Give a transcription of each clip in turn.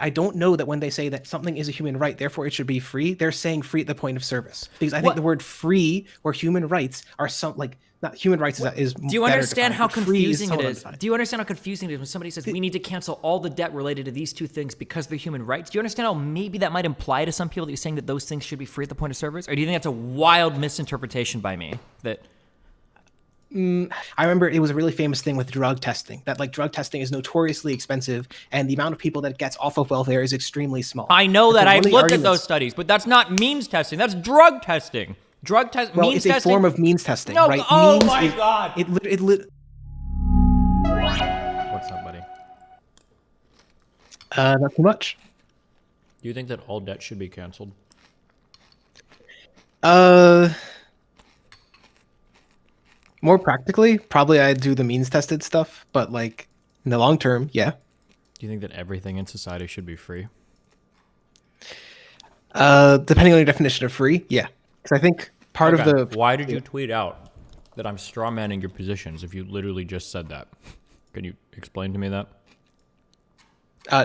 I don't know that when they say that something is a human right, therefore it should be free, they're saying free at the point of service. Because I think the What? word free or human rights are not human rights is Do you better understand defined, how but free is confusing it somewhat is? undefined. Do you understand how confusing it is when somebody says we need to cancel all the debt related to these two things because they're human rights? Do you understand how maybe that might imply to some people that you're saying that those things should be free at the point of service? Or do you think that's a wild misinterpretation by me? That I remember it was a really famous thing with drug testing, that like drug testing is notoriously expensive and the amount of people that it gets off of welfare is extremely small. I know And so that one I've of the looked at those arguments, studies, but that's not means testing. That's drug testing. well, Means it's a testing. form of means testing, No, right? oh Means my is, God. What's up, buddy? Not too much. Do you think that all debt should be canceled? Uh, More practically, probably I'd do the means tested stuff, but like in the long term, yeah. Do you think that everything in society should be free? Depending on your definition of free, yeah. Because I think part of the Why did you tweet out that I'm strawmanning your positions if you literally just said that? Can you explain to me that?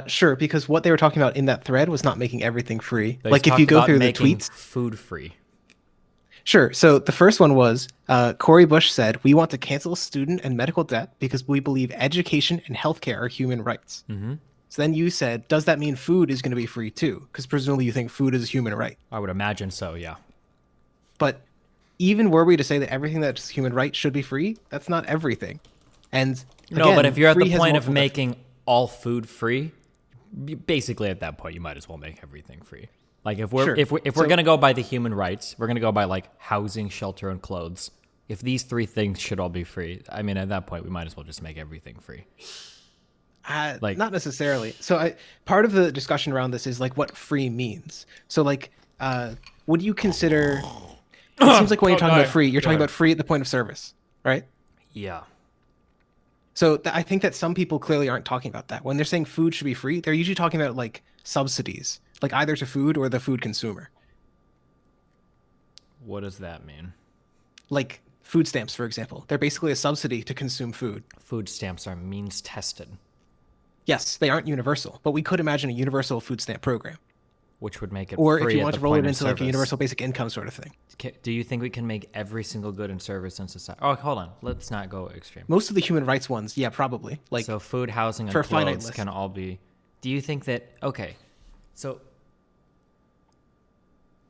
Sure, because what they were talking about in that thread was not making everything free. They Like if talked you go about through the making tweets, food free. sure. So the first one was Cory Bush said, "We want to cancel student and medical debt because we believe education and healthcare are human rights." Mm-hmm. So then you said, "Does that mean food is going to be free too?" Because presumably you think food is a human right. I would imagine so, yeah. But even were we to say that everything that's human right should be free, that's not everything. And No, again, but if you're at free the has point of multiple making all food free, basically at that point you might as well make everything free. Like if we're Sure. if we're gonna go by the human rights, we're gonna go by like housing, shelter, and clothes. If these three things should all be free, I mean, at that point we might as well just make everything free. Like- not necessarily. So part of the discussion around this is like what free means. So like, would you consider? It seems like when you're talking about free, you're talking about free at the point of service, right? Yeah. So I think that some people clearly aren't talking about that. When they're saying food should be free, they're usually talking about like subsidies, like either to food or the food consumer. What does that mean? Like food stamps, for example. They're basically a subsidy to consume food. Food stamps are means tested, Yes, they aren't universal, but we could imagine a universal food stamp program. which would make it Or free if you at want the to roll it point of into like a service. universal basic income sort of thing. Do you think we can make every single good and service in society? Oh, hold on. Let's not go extreme. Most of the human rights ones, yeah, probably. Like So food, housing, and for a finite clothes list. can all be. Do you think that? Okay, so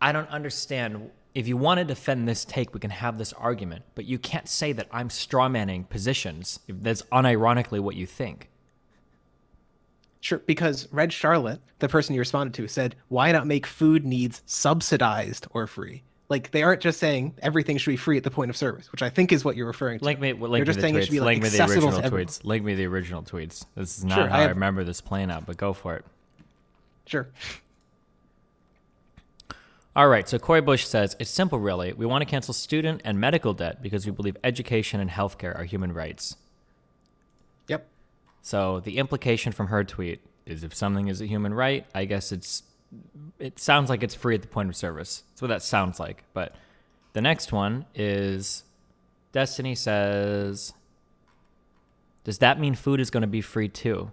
I don't understand. If you want to defend this take, we can have this argument, but you can't say that I'm strawmanning positions if that's unironically what you think. Sure, because Red Charlotte, the person you responded to, said, "Why not make food needs subsidized or free?" Like they aren't just saying everything should be free at the point of service, which I think is what you're referring to. Link me They're the just saying it should be tweets. like Link me the accessible original to everyone. tweets. Link me the original tweets. This is not Sure, how I remember this playing out, but go for it. Sure. All right, so Cory Bush says, it's simple, really. We want to cancel student and medical debt because we believe education and healthcare are human rights. Yep. So the implication from her tweet is if something is a human right, I guess it sounds like it's free at the point of service. That's what that sounds like. But the next one is Destiny says, does that mean food is going to be free too?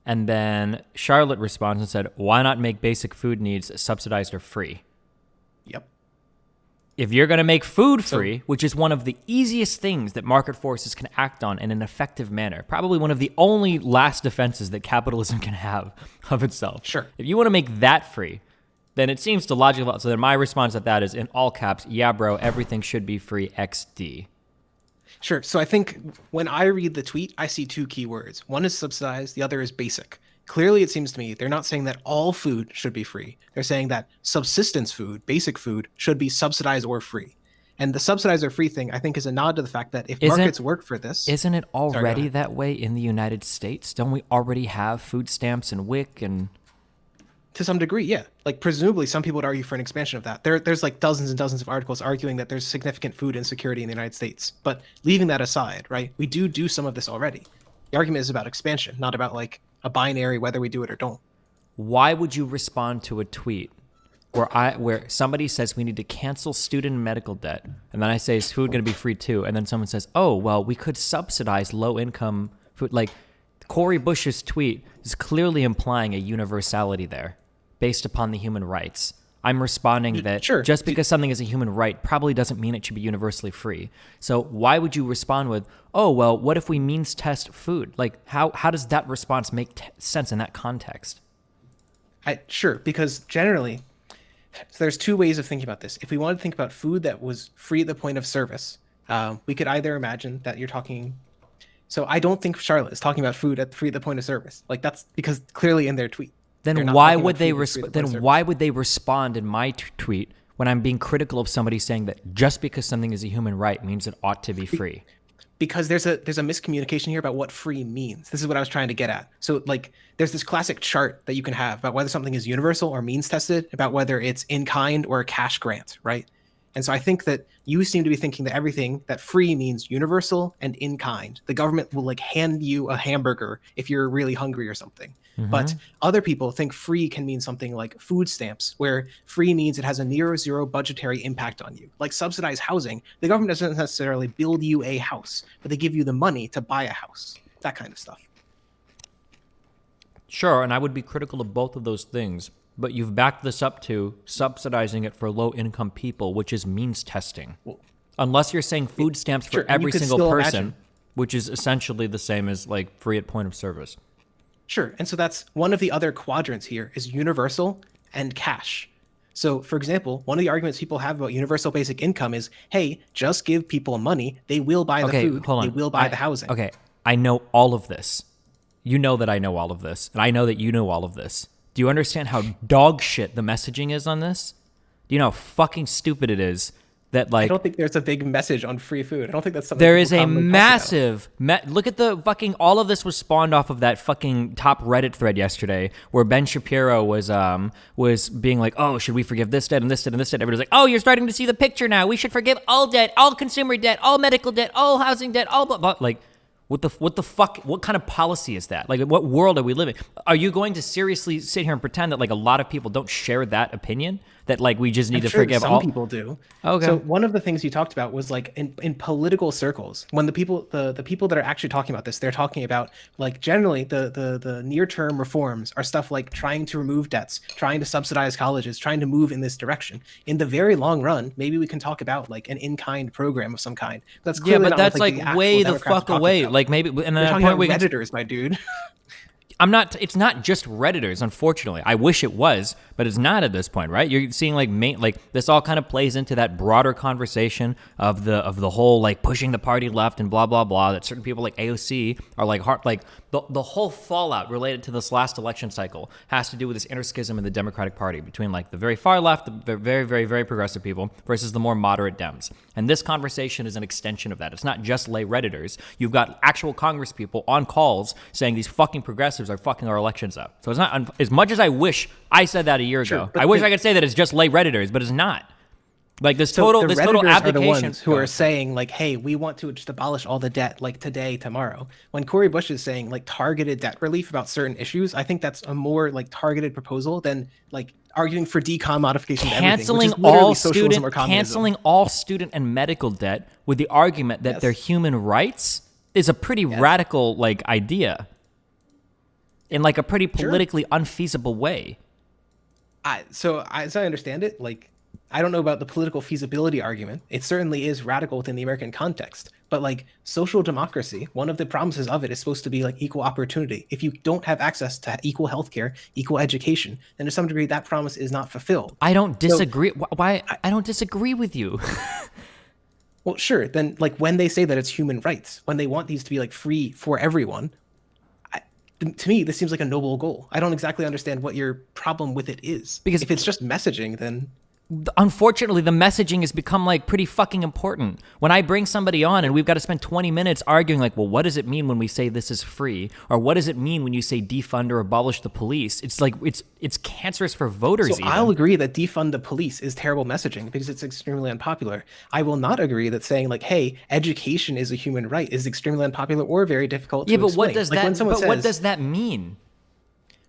And then Charlotte responds and said, why not make basic food needs subsidized or free? Yep. If you're going to make food free, which is one of the easiest things that market forces can act on in an effective manner, probably one of the only last defenses that capitalism can have of itself. Sure. If you want to make that free, then it seems to logical. So then my response to that is in all caps, yeah, bro, everything should be free XD. Sure. So I think when I read the tweet, I see two key words. One is subsidized, the other is basic. Clearly, it seems to me they're not saying that all food should be free. They're saying that subsistence food, basic food, should be subsidized or free. And the subsidized or free thing, I think, is a nod to the fact that if markets work for this... Isn't it already that way in the United States? Don't we already have food stamps and WIC and... To some degree, yeah. Like, presumably, some people would argue for an expansion of that. There's like dozens and dozens of articles arguing that there's significant food insecurity in the United States. But leaving that aside, right, we do some of this already. The argument is about expansion, not about, like, a binary whether we do it or don't. Why would you respond to a tweet where somebody says we need to cancel student and medical debt, and then I say, is food going to be free too? And then someone says, oh, well, we could subsidize low-income food. Like, Cory Bush's tweet is clearly implying a universality there based upon the human rights. I'm responding that Sure. just because something is a human right probably doesn't mean it should be universally free. So why would you respond with, oh, well, what if we means test food? Like, how does that response make sense in that context? Sure, because generally, so there's two ways of thinking about this. If we wanted to think about food that was free at the point of service, we could either imagine that you're talking. So I don't think Charlotte is talking about food free at the point of service. Like that's because clearly in their tweet. Then why would they why would they respond in my tweet when I'm being critical of somebody saying that just because something is a human right means it ought to be free? Because there's a miscommunication here about what free means. This is what I was trying to get at. So like there's this classic chart that you can have about whether something is universal or means tested, about whether it's in kind or a cash grant, right? And so I think that you seem to be thinking that everything that free means universal and in kind. The government will like hand you a hamburger if you're really hungry or something. Mm-hmm. But other people think free can mean something like food stamps, where free means it has a near zero budgetary impact on you. Like subsidized housing, the government doesn't necessarily build you a house, but they give you the money to buy a house, that kind of stuff. Sure, and I would be critical of both of those things. But you've backed this up to subsidizing it for low-income people, which is means testing. Well, unless you're saying food stamps for every single person, which is essentially the same as like free at point of service. Sure, and so that's one of the other quadrants here is universal and cash. So, for example, one of the arguments people have about universal basic income is, hey, just give people money, they will buy the food, they will buy the housing. Okay, I know all of this. You know that I know all of this, and I know that you know all of this. Do you understand how dog shit the messaging is on this? Do you know how fucking stupid it is that like... I don't think there's a big message on free food. I don't think that's something... There is a massive... look at the fucking... All of this was spawned off of that fucking top Reddit thread yesterday where Ben Shapiro was being like, oh, should we forgive this debt and this debt and this debt? Everybody's like, oh, you're starting to see the picture now. We should forgive all debt, all consumer debt, all medical debt, all housing debt, all blah, blah. Like... What the fuck? What kind of policy is that? Like, what world are we living? Are you going to seriously sit here and pretend that like a lot of people don't share that opinion? That like we just need to forgive all? Some people do. Okay. So one of the things you talked about was like in political circles, when the people that are actually talking about this, they're talking about like generally the near term reforms are stuff like trying to remove debts, trying to subsidize colleges, trying to move in this direction. In the very long run, maybe we can talk about like an in-kind program of some kind. That's clearly but not that's what, like way the fuck away. About. Like maybe and then point we Redditors, my dude. It's not just Redditors, unfortunately. I wish it was, but it's not at this point, right? You're seeing like this all kind of plays into that broader conversation of the whole like pushing the party left and blah blah blah, that certain people like AOC are like the whole fallout related to this last election cycle has to do with this inner schism in the Democratic Party between like the very far left, the very very very progressive people versus the more moderate Dems. And this conversation is an extension of that. It's not just lay Redditors. You've got actual Congress people on calls saying these fucking progressives are fucking our elections up. So it's not as much as I wish I said that a year ago. I wish I could say that it's just lay Redditors, but it's not. Like this total application. Are the ones who are saying like, "Hey, we want to just abolish all the debt like today, tomorrow." When Cory Bush is saying like targeted debt relief about certain issues, I think that's a more like targeted proposal than like arguing for decom modification to everything, which is literally socialism or communism. Canceling all student and medical debt with the argument that they're human rights is a pretty radical like idea. In like a pretty politically unfeasible way. So as I understand it, like I don't know about the political feasibility argument. It certainly is radical within the American context. But like social democracy, one of the promises of it is supposed to be like equal opportunity. If you don't have access to equal healthcare, equal education, then to some degree that promise is not fulfilled. I don't disagree. I don't disagree with you. Well, sure. Then like when they say that it's human rights, when they want these to be like free for everyone, to me, this seems like a noble goal. I don't exactly understand what your problem with it is. Because if it's just messaging, then... Unfortunately, the messaging has become like pretty fucking important. When I bring somebody on and we've got to spend 20 minutes arguing like, well, what does it mean when we say this is free? Or what does it mean when you say defund or abolish the police? It's like, it's cancerous for voters. So I'll agree that defund the police is terrible messaging because it's extremely unpopular. I will not agree that saying like, hey, education is a human right is extremely unpopular or very difficult to explain. What does that mean?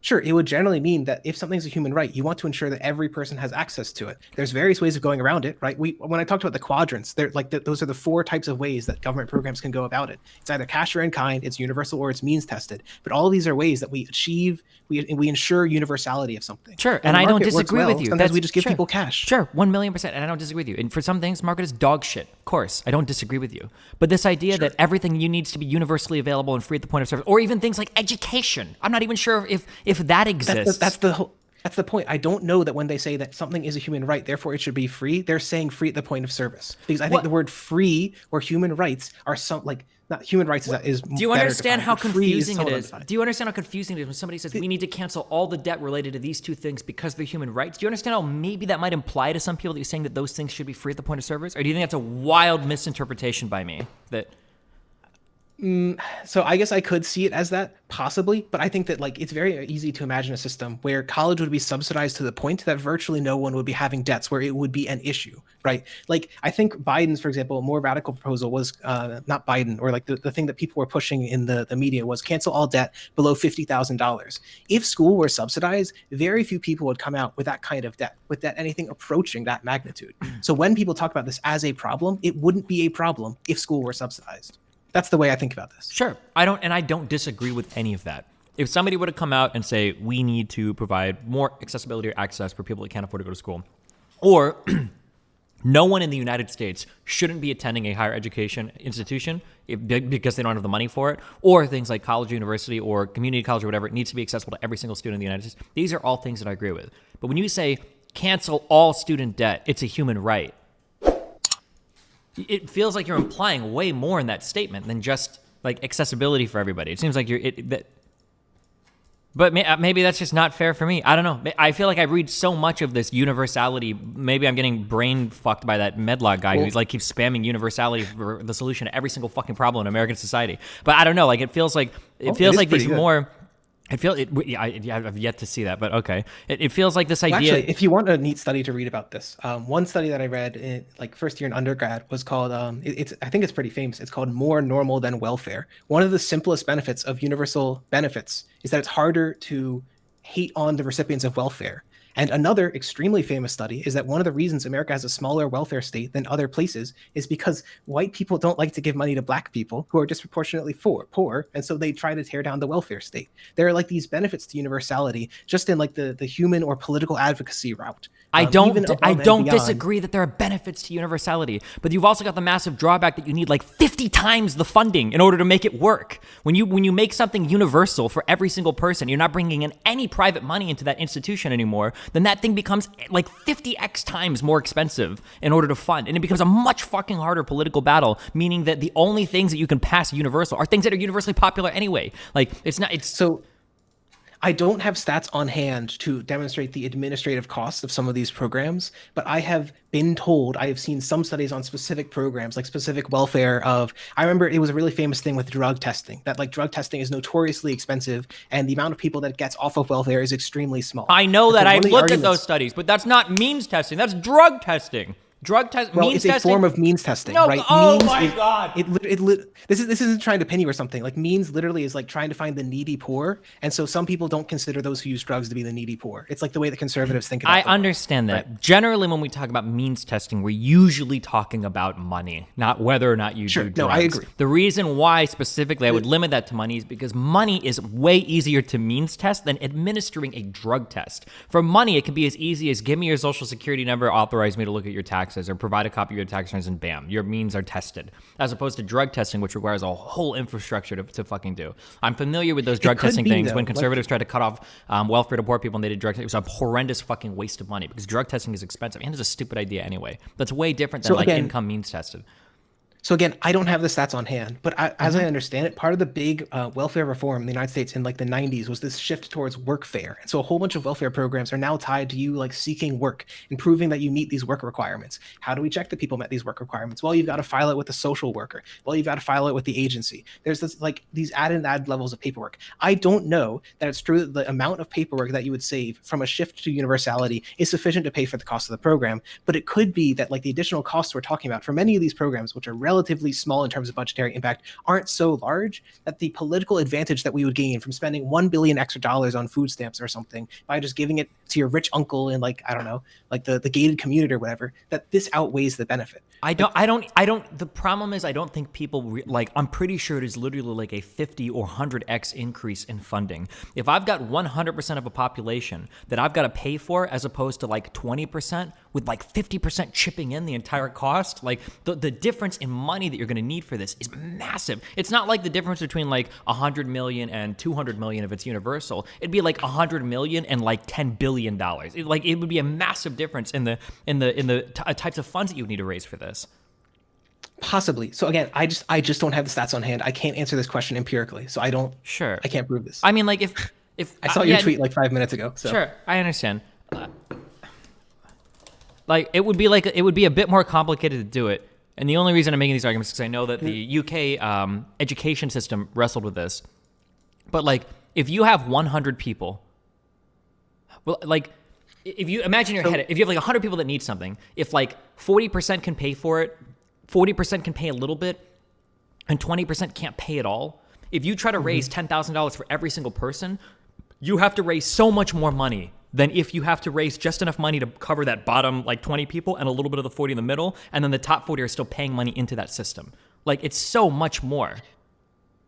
Sure, it would generally mean that if something's a human right, you want to ensure that every person has access to it. There's various ways of going around it, right? When I talked about the quadrants, they're like those are the 4 types of ways that government programs can go about it. It's either cash or in kind, it's universal, or it's means tested. But all of these are ways that we achieve, we ensure universality of something. Sure, and I don't disagree with you. Sometimes we just give people cash. Sure, 1,000,000%, and I don't disagree with you. And for some things, market is dog shit. Of course, I don't disagree with you. But this idea that everything you needs to be universally available and free at the point of service, or even things like education, I'm not even sure if that exists. That's the point. I don't know that when they say that something is a human right, therefore it should be free, they're saying free at the point of service. Because I think the word free or human rights are not human rights is Do you understand how confusing it is? Undefined. Do you understand how confusing it is when somebody says we need to cancel all the debt related to these 2 things because they're human rights? Do you understand how maybe that might imply to some people that you're saying that those things should be free at the point of service? Or do you think that's a wild misinterpretation by me? That So I guess I could see it as that, possibly, but I think that it's very easy to imagine a system where college would be subsidized to the point that virtually no one would be having debts, where it would be an issue, right? Like I think Biden's, for example, more radical proposal was not Biden, or the thing that people were pushing in the media was cancel all debt below $50,000. If school were subsidized, very few people would come out with that kind of debt, with that anything approaching that magnitude. So when people talk about this as a problem, it wouldn't be a problem if school were subsidized. That's the way I think about this. Sure. I don't disagree with any of that. If somebody were to come out and say, we need to provide more accessibility or access for people that can't afford to go to school, or no one in the United States shouldn't be attending a higher education institution because they don't have the money for it, or things like college, university, or community college or whatever, it needs to be accessible to every single student in the United States. These are all things that I agree with. But when you say cancel all student debt, it's a human right, it feels like you're implying way more in that statement than just accessibility for everybody. It seems like but maybe that's just not fair for me. I don't know. I feel like I read so much of this universality. Maybe I'm getting brain fucked by that Medlock guy who's keeps spamming universality for the solution to every single fucking problem in American society. But I don't know. It feels like these more. I've yet to see that, but okay. It feels like this idea. Well, actually, if you want a neat study to read about this, one study that I read in first year in undergrad was called. I think it's pretty famous. It's called "More Normal Than Welfare." One of the simplest benefits of universal benefits is that it's harder to hate on the recipients of welfare. And another extremely famous study is that one of the reasons America has a smaller welfare state than other places is because white people don't like to give money to black people who are disproportionately poor, and so they try to tear down the welfare state. There are these benefits to universality just in the human or political advocacy route. I don't disagree that there are benefits to universality, but you've also got the massive drawback that you need 50 times the funding in order to make it work. When you make something universal for every single person, you're not bringing in any private money into that institution anymore, then that thing becomes 50x times more expensive in order to fund. And it becomes a much fucking harder political battle, meaning that the only things that you can pass universal are things that are universally popular anyway. So I don't have stats on hand to demonstrate the administrative costs of some of these programs, but I have been told, I have seen some studies on specific programs, specific welfare I remember it was a really famous thing with drug testing, that drug testing is notoriously expensive and the amount of people that gets off of welfare is extremely small. I know that. I've looked at those studies, but that's not means testing. That's drug testing. Well, it's a form of means testing, right? Oh means my God. This isn't trying to pin you or something. Means literally is trying to find the needy poor, and so some people don't consider those who use drugs to be the needy poor. It's the way that conservatives think about it. I understand that. Right? Generally, when we talk about means testing, we're usually talking about money, not whether or not you do drugs. No, I agree. The reason why specifically I would limit that to money is because money is way easier to means test than administering a drug test. For money, it can be as easy as give me your social security number, authorize me to look at your taxes, or provide a copy of your tax returns, and bam, your means are tested. As opposed to drug testing, which requires a whole infrastructure to fucking do. I'm familiar with those drug testing things. When conservatives tried to cut off welfare to poor people and they did drug testing, it was a horrendous fucking waste of money because drug testing is expensive and it's a stupid idea anyway. That's way different than income means tested. So again, I don't have the stats on hand, but as I understand it, part of the big welfare reform in the United States in the 90s was this shift towards workfare. And so a whole bunch of welfare programs are now tied to you seeking work and proving that you meet these work requirements. How do we check that people met these work requirements? Well, you've got to file it with a social worker. Well, you've got to file it with the agency. There's this these added levels of paperwork. I don't know that it's true that the amount of paperwork that you would save from a shift to universality is sufficient to pay for the cost of the program, but it could be that the additional costs we're talking about for many of these programs, which are relatively relatively small in terms of budgetary impact, aren't so large that the political advantage that we would gain from spending $1 billion extra on food stamps or something by just giving it to your rich uncle in like, I don't know, like the gated community or whatever, that this outweighs the benefit. The problem is I don't think people I'm pretty sure it is literally like a 50 or 100x increase in funding. If I've got 100% of a population that I've got to pay for, as opposed to like 20% with like 50% chipping in the entire cost, like the difference in money that you're going to need for this is massive. It's not like the difference between like 100 million and 200 million if it's universal. It'd be like 100 million and like $10 billion. It would be a massive difference in the types of funds that you would need to raise for this. Possibly. So again, I just don't have the stats on hand. I can't answer this question empirically. So I can't prove this. I mean, like if I saw your tweet like 5 minutes ago. So. Sure, I understand. It would be a bit more complicated to do it. And the only reason I'm making these arguments is because I know that the UK education system wrestled with this. But like, if you have 100 people, well, like, if you imagine if you have like 100 people that need something, if like 40% can pay for it, 40% can pay a little bit, and 20% can't pay at all. If you try to raise $10,000 for every single person, you have to raise so much more money than if you have to raise just enough money to cover that bottom like 20 people and a little bit of the 40 in the middle, and then the top 40 are still paying money into that system. Like, it's so much more.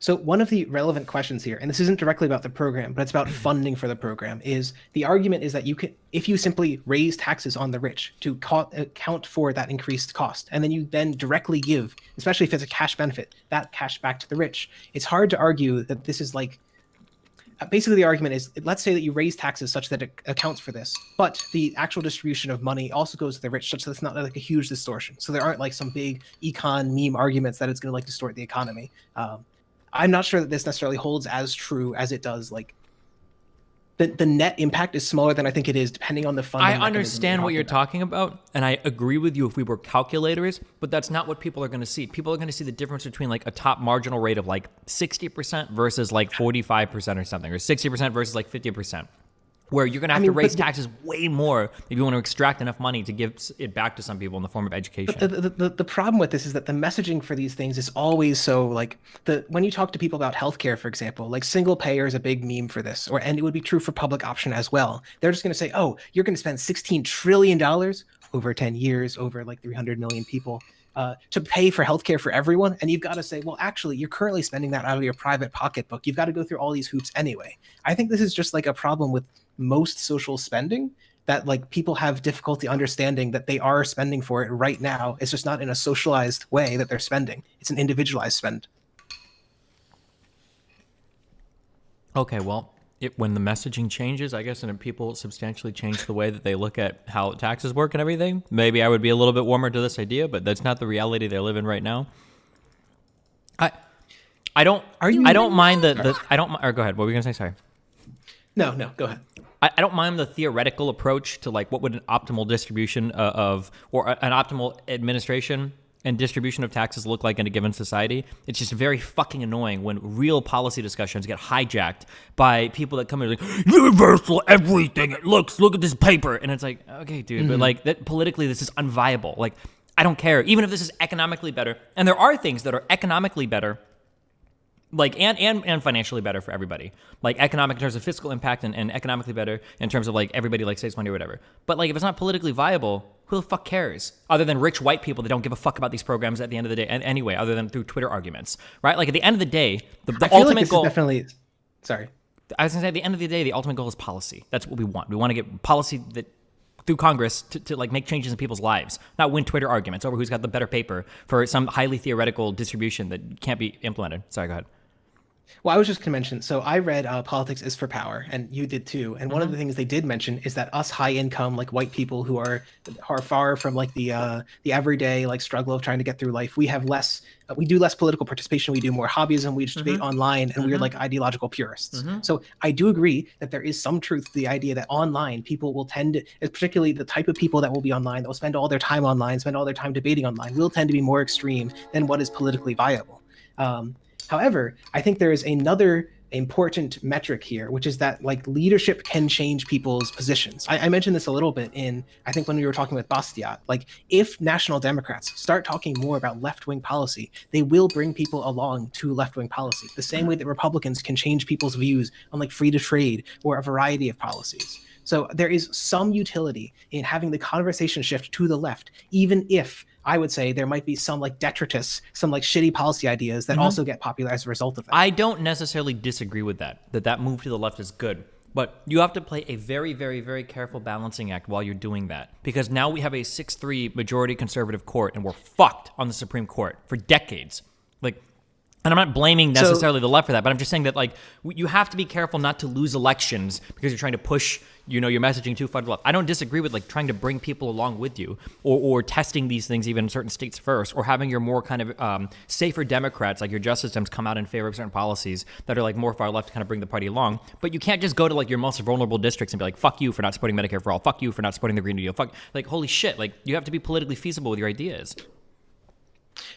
So one of the relevant questions here, and this isn't directly about the program, but it's about funding for the program, is the argument is that you can, if you simply raise taxes on the rich to account for that increased cost, and then you then directly give, especially if it's a cash benefit, that cash back to the rich, it's hard to argue that this is like, basically the argument is, let's say that you raise taxes such that it accounts for this, but the actual distribution of money also goes to the rich such that it's not like a huge distortion. So there aren't like some big econ meme arguments that it's going to like distort the economy. I'm not sure that this necessarily holds as true as it does. Like the net impact is smaller than I think it is, depending on the funding. I understand what you're talking about, and I agree with you if we were calculators, but that's not what people are going to see. People are going to see the difference between like a top marginal rate of like 60% versus like 45% or something, or 60% versus like 50%. Where you're going to have to raise taxes way more if you want to extract enough money to give it back to some people in the form of education. The problem with this is that the messaging for these things is always so like when you talk to people about healthcare, for example, like single payer is a big meme for this, and it would be true for public option as well. They're just going to say, oh, you're going to spend $16 trillion over 10 years, over like 300 million people to pay for healthcare for everyone. And you've got to say, well, actually, you're currently spending that out of your private pocketbook. You've got to go through all these hoops anyway. I think this is just like a problem with most social spending, that like people have difficulty understanding that they are spending for it right now. It's just not in a socialized way that they're spending. It's an individualized spend. Okay, well, when the messaging changes, I guess, and people substantially change the way that they look at how taxes work and everything, maybe I would be a little bit warmer to this idea, but that's not the reality they live in right now. I don't mind or go ahead. What were you gonna say? Sorry. No, go ahead. I don't mind the theoretical approach to like what would an optimal distribution or an optimal administration and distribution of taxes look like in a given society. It's just very fucking annoying when real policy discussions get hijacked by people that come in like, universal everything. Look at this paper. And it's like, okay, dude, but like that politically this is unviable. Like, I don't care. Even if this is economically better, and there are things that are economically better, like and financially better for everybody, like economic in terms of fiscal impact and economically better in terms of like everybody like saves money or whatever. But like if it's not politically viable, who the fuck cares? Other than rich white people that don't give a fuck about these programs at the end of the day, and anyway, other than through Twitter arguments, right? Like at the end of the day, the ultimate goal. Sorry, I was gonna say at the end of the day, the ultimate goal is policy. That's what we want. We want to get policy that through Congress to like make changes in people's lives, not win Twitter arguments over who's got the better paper for some highly theoretical distribution that can't be implemented. Sorry, go ahead. Well, I was just going to mention, so I read Politics is for Power, and you did too. And one of the things they did mention is that us high income, like white people who are far from like the everyday like struggle of trying to get through life, we have less, we do less political participation, we do more hobbyism, we just debate online, and we're like ideological purists. So I do agree that there is some truth to the idea that online people will tend to, particularly the type of people that will be online, that will spend all their time online, spend all their time debating online, will tend to be more extreme than what is politically viable. However, I think there is another important metric here, which is that like leadership can change people's positions. I mentioned this a little bit in, I think, when we were talking with Bastiat. Like, if National Democrats start talking more about left-wing policy, they will bring people along to left-wing policy, the same way that Republicans can change people's views on like free to trade or a variety of policies. So there is some utility in having the conversation shift to the left, even if I would say there might be some like detritus, some like shitty policy ideas that also get popular as a result of that. I don't necessarily disagree with that move to the left is good. But you have to play a very, very, very careful balancing act while you're doing that. Because now we have a 6-3 majority conservative court, and we're fucked on the Supreme Court for decades. Like, and I'm not blaming necessarily the left for that, but I'm just saying that, like, you have to be careful not to lose elections because you're trying to push, your messaging too far to the left. I don't disagree with, like, trying to bring people along with you or testing these things even in certain states first, or having your more kind of safer Democrats, like your justice Dems, come out in favor of certain policies that are, like, more far left to kind of bring the party along. But you can't just go to, like, your most vulnerable districts and be like, fuck you for not supporting Medicare for all. Fuck you for not supporting the Green New Deal. Fuck, like, holy shit. Like, you have to be politically feasible with your ideas.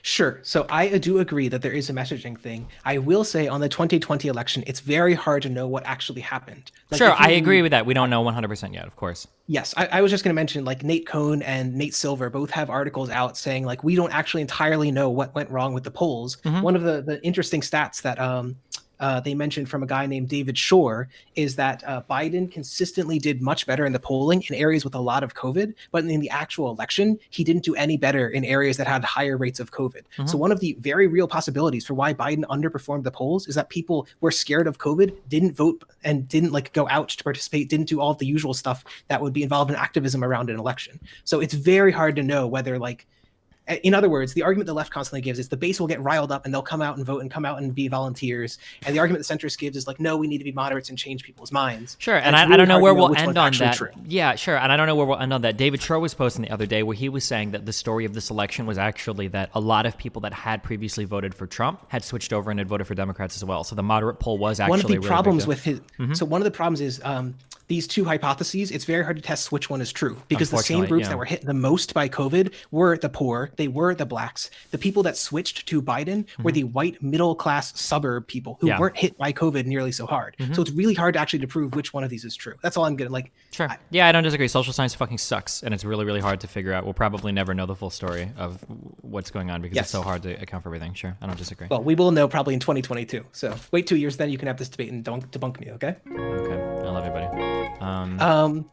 Sure. So I do agree that there is a messaging thing. I will say on the 2020 election, it's very hard to know what actually happened. Like, sure, I agree with that. We don't know 100% yet, of course. Yes, I was just going to mention, like, Nate Cohn and Nate Silver both have articles out saying, like, we don't actually entirely know what went wrong with the polls. One of the interesting stats that they mentioned from a guy named David Shore is that Biden consistently did much better in the polling in areas with a lot of COVID, but in the actual election, he didn't do any better in areas that had higher rates of COVID. So one of the very real possibilities for why Biden underperformed the polls is that people were scared of COVID, didn't vote, and didn't like go out to participate, didn't do all of the usual stuff that would be involved in activism around an election. So it's very hard to know whether, like, in other words, the argument the left constantly gives is the base will get riled up and they'll come out and vote and come out and be volunteers. And the argument the centrist gives is like, no, we need to be moderates and change people's minds. Sure, and I don't know where we'll end on that. Yeah, sure, and I don't know where we'll end on that. David Shore was posting the other day where he was saying that the story of this election was actually that a lot of people that had previously voted for Trump had switched over and had voted for Democrats as well. So the moderate poll was actually one of the really problems with his. So one of the problems is these two hypotheses. It's very hard to test which one is true because the same groups that were hit the most by COVID were the poor, they were the blacks. The people that switched to Biden were the white middle class suburb people who weren't hit by COVID nearly so hard. So it's really hard actually to prove which one of these is true. That's all I'm gonna like. Sure. I don't disagree. Social science fucking sucks, and it's really, really hard to figure out. We'll probably never know the full story of what's going on because it's so hard to account for everything. Sure, I don't disagree. Well, we will know probably in 2022. So wait 2 years, then you can have this debate and don't debunk me. Okay. Okay. I love you, buddy.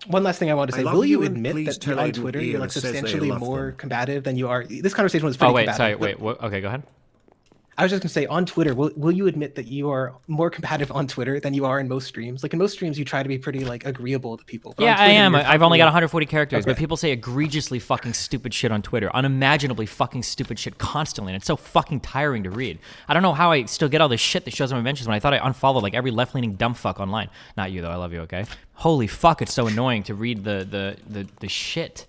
One last thing I want to say. Will you admit that you're on Twitter, you're like substantially more combative than you are? This conversation was pretty combative. Sorry, wait. Okay, go ahead. I was just gonna say, on Twitter, will you admit that you are more combative on Twitter than you are in most streams? Like in most streams, you try to be pretty like agreeable to people. Yeah, I am. I've only got 140 characters, but people say egregiously fucking stupid shit on Twitter, unimaginably fucking stupid shit constantly, and it's so fucking tiring to read. I don't know how I still get all this shit that shows up in mentions when I thought I unfollowed like every left-leaning dumb fuck online. Not you though. I love you. Okay. Holy fuck, it's so annoying to read the shit.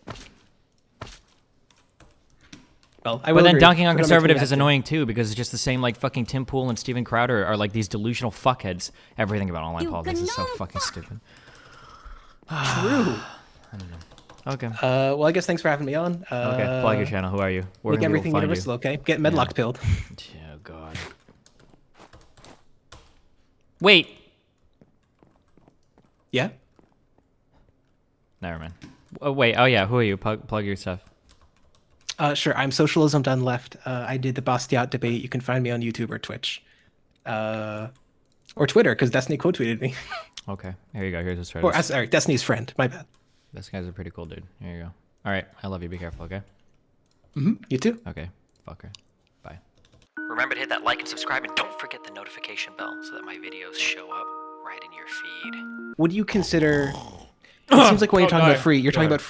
Well, but then dunking on conservatives is annoying too because it's just the same like fucking Tim Pool and Steven Crowder are like these delusional fuckheads. Everything about online politics is so fucking stupid. True. I don't know. Okay. Well, I guess thanks for having me on. Okay. Plug your channel. Who are you? Where make everything universal. Okay. Get Medlocked pilled. Oh God. Wait. Yeah. Never mind. Oh wait. Oh yeah. Who are you? Plug your stuff. Sure. I'm Socialism Done Left. I did the Bastiat debate. You can find me on YouTube or Twitch. Or Twitter, because Destiny quote tweeted me. Okay. Here you go. Here's his Or, sorry, Destiny's friend. My bad. This guy's a pretty cool dude. Here you go. All right. I love you. Be careful, okay? You too. Okay. Fucker. Bye. Remember to hit that like and subscribe, and don't forget the notification bell so that my videos show up right in your feed. Would you consider... It seems like when you're talking about free, you're talking about free